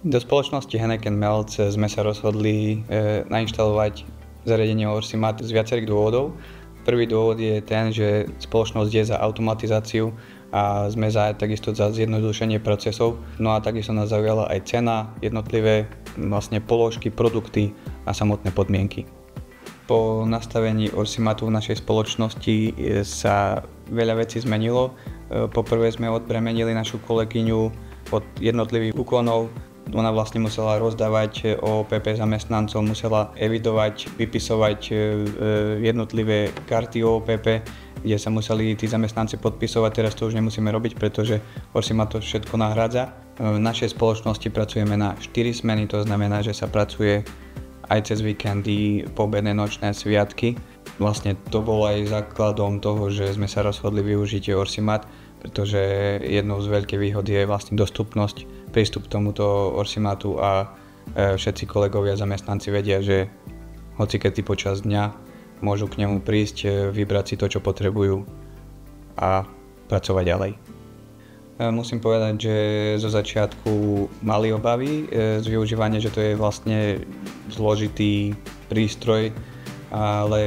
Do spoločnosti Heineken Melt sme sa rozhodli nainštalovať zariadenie Orsimat z viacerých dôvodov. Prvý dôvod je ten, že spoločnosť je za automatizáciu a sme takisto za zjednodušenie procesov. No a takisto nás zaujala aj cena, jednotlivé položky, produkty a samotné podmienky. Po nastavení Orsimatu v našej spoločnosti sa veľa vecí zmenilo. Poprvé sme odbremenili našu kolegyňu od jednotlivých úkonov. Ona musela rozdávať OPP zamestnancov, musela evidovať, vypisovať jednotlivé karty OPP, kde sa museli tí zamestnanci podpisovať. Teraz to už nemusíme robiť, pretože Orsimat to všetko nahrádza. V našej spoločnosti pracujeme na 4 smeny, to znamená, že sa pracuje aj cez víkendy, poobedné, nočné, sviatky. To bolo aj základom toho, že sme sa rozhodli využiť Orsimat, pretože jednou z veľkých výhod je dostupnosť, prístup k tomuto Orsimatu a všetci kolegovia, zamestnanci vedia, že hocikedy počas dňa môžu k nemu prísť, vybrať si to, čo potrebujú a pracovať ďalej. Musím povedať, že zo začiatku mali obavy z využívania, že to je zložitý prístroj, ale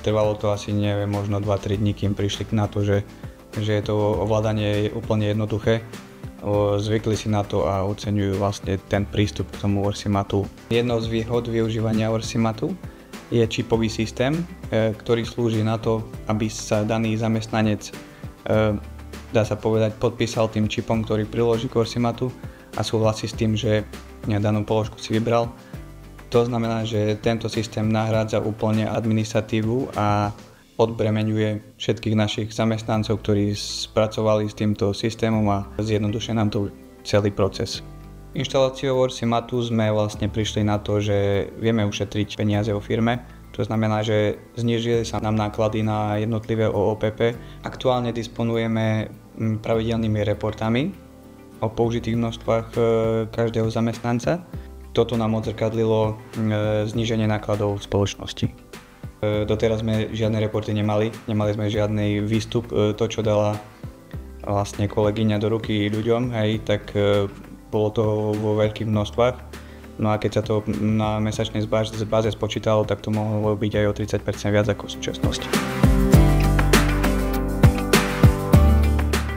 trvalo to asi možno 2-3 dní, kým prišli na to, že je to ovládanie úplne jednoduché. Zvykli si na to a oceňujú ten prístup k tomu Orsimatu. Jednou z výhod využívania Orsimatu je čipový systém, ktorý slúži na to, aby sa daný zamestnanec, dá sa povedať, podpísal tým čipom, ktorý priloží k Orsimatu a súhlasí s tým, že danú položku si vybral. To znamená, že tento systém nahrádza úplne administratívu a odbremeňuje všetkých našich zamestnancov, ktorí spracovali s týmto systémom a zjednodušuje nám to celý proces. Inštaláciou Orsimatu sme prišli na to, že vieme ušetriť peniaze vo firme. To znamená, že znížili sa nám náklady na jednotlivé OOPP. Aktuálne disponujeme pravidelnými reportami o použitých množstvách každého zamestnanca. Toto nám odzrkadlilo zníženie nákladov v spoločnosti. Doteraz sme žiadne reporty nemali sme žiadny výstup. To, čo dala kolegyňa do ruky ľuďom, tak bolo to vo veľkých množstvách. No a keď sa to na mesačnej báze spočítalo, tak to mohlo byť aj o 30% viac ako v súčasnosti.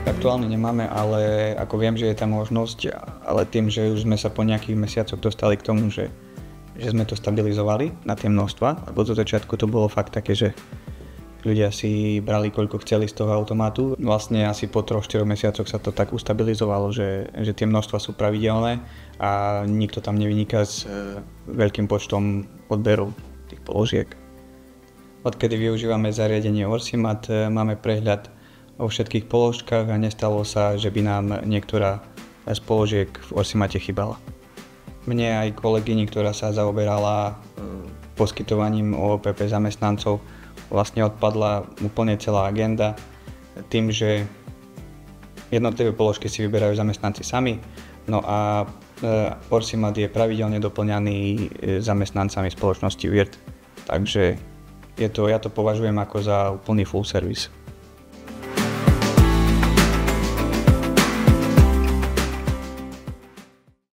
Aktuálne nemáme, ale ako viem, že je tam možnosť, ale tým, že už sme sa po nejakých mesiacoch dostali k tomu, že sme to stabilizovali na tie množstva, lebo do začiatku to bolo fakt také, že ľudia si brali koľko chceli z toho automatu. Asi po 3-4 mesiacoch sa to tak ustabilizovalo, že tie množstva sú pravidelné a nikto tam nevyniká s veľkým počtom odberov tých položiek. Odkedy využívame zariadenie Orsimat, máme prehľad o všetkých položkách a nestalo sa, že by nám niektorá z položiek v Orsimate chýbala. Mne aj kolegyni, ktorá sa zaoberala poskytovaním OPP zamestnancov, odpadla úplne celá agenda tým, že jednotlivé položky si vyberajú zamestnanci sami, no a Orsimat je pravidelne doplňaný zamestnancami spoločnosti WIRT, takže ja to považujem ako za úplný full service.